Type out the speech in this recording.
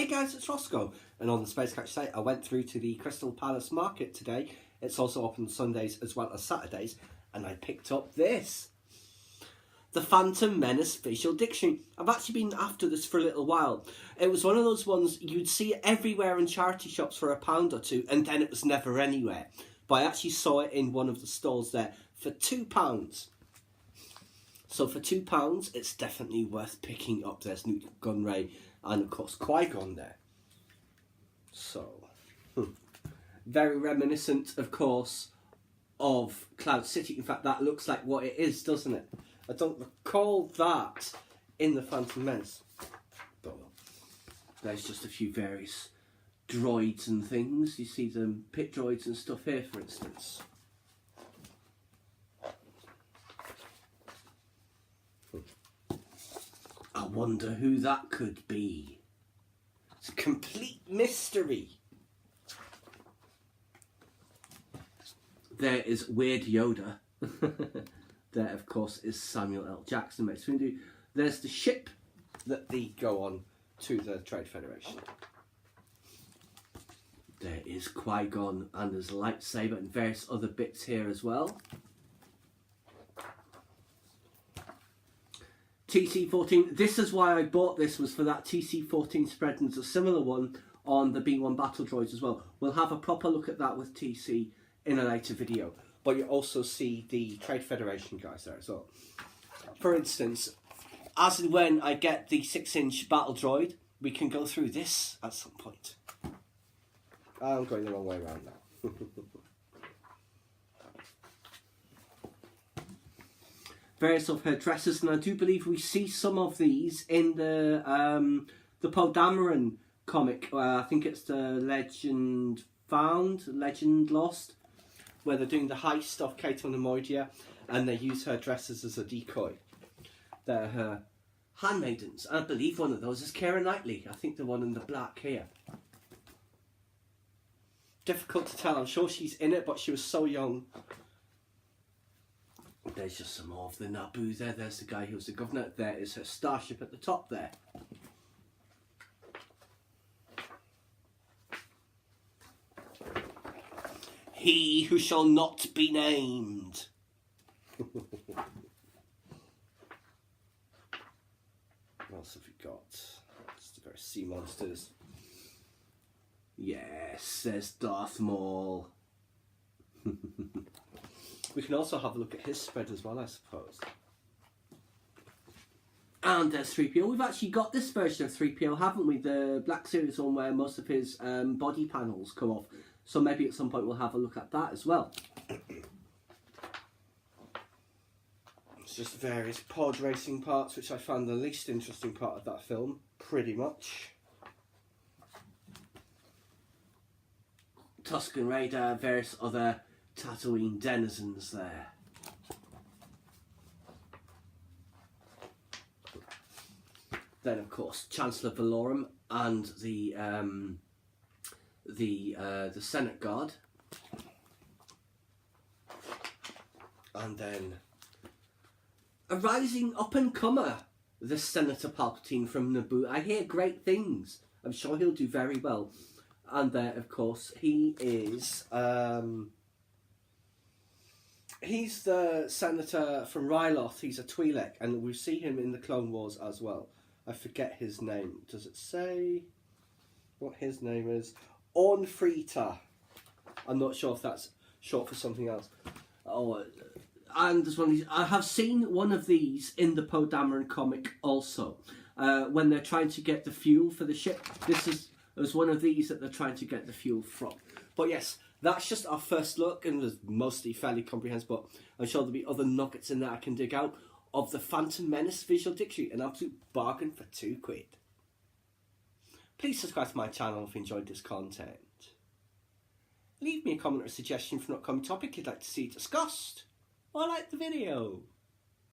Hey guys, it's Roscoe, and on the Space Catch site I went through to the Crystal Palace Market today. It's also open Sundays as well as Saturdays, and I picked up this. The Phantom Menace Visual Dictionary. I've actually been after this for a little while. It was one of those ones you'd see it everywhere in charity shops for £1 or two, and then it was never anywhere. But I actually saw it in one of the stalls there for £2. So for £2, it's definitely worth picking up. There's Newt Gunray and of course Qui-Gon there. So, very reminiscent, of course, of Cloud City. In fact, that looks like what it is, doesn't it? I don't recall that in the Phantom Menace. But well, there's just a few various droids and things. You see them pit droids and stuff here, for instance. I wonder who that could be. It's a complete mystery. There is Weird Yoda. There, of course, is Samuel L. Jackson. There's the ship that they go on to the Trade Federation. There is Qui-Gon and his lightsaber and various other bits here as well. TC-14, this is why I bought this, was for that TC-14 spread, and there's a similar one on the B-1 battle droids as well. We'll have a proper look at that with TC in a later video. But you also see the Trade Federation guys there as well. For instance, as and when I get the 6-inch battle droid, we can go through this at some point. I'm going the wrong way around now. Various of her dresses, and I do believe we see some of these in the Poe Dameron comic. I think it's the Legend Found, Legend Lost, where they're doing the heist of Cato Nemoidia, and they use her dresses as a decoy. They're her handmaidens. I believe one of those is Keira Knightley. I think the one in the black here. Difficult to tell. I'm sure she's in it, but she was so young. There's just some more of the Naboo there. There's the guy who's the governor. There is her starship at the top there. He who shall not be named. What else have we got? Just the various sea monsters. Yes, there's Darth Maul. We can also have a look at his spread as well, I suppose. And there's 3PO. We've actually got this version of 3PO, haven't we? The Black Series one where most of his body panels come off. So maybe at some point we'll have a look at that as well. It's just various pod racing parts, which I found the least interesting part of that film, pretty much. Tusken Raider, various other Tatooine denizens there. Then, of course, Chancellor Valorum and the Senate Guard, and then a rising up-and-comer, the Senator Palpatine from Naboo. I hear great things. I'm sure he'll do very well. And there, of course, he is. He's the senator from Ryloth. He's a Twi'lek, and we see him in the Clone Wars as well. I forget his name. Does it say what his name is? Orn Frita. I'm not sure if that's short for something else. Oh, and there's one of these. I have seen one of these in the Poe Dameron comic also. When they're trying to get the fuel for the ship. There's one of these that they're trying to get the fuel from. But yes, that's just our first look, and it was mostly fairly comprehensive, but I'm sure there'll be other nuggets in there I can dig out of the Phantom Menace Visual Dictionary, an absolute bargain for £2. Please subscribe to my channel if you enjoyed this content. Leave me a comment or a suggestion for an upcoming topic you'd like to see discussed, or like the video.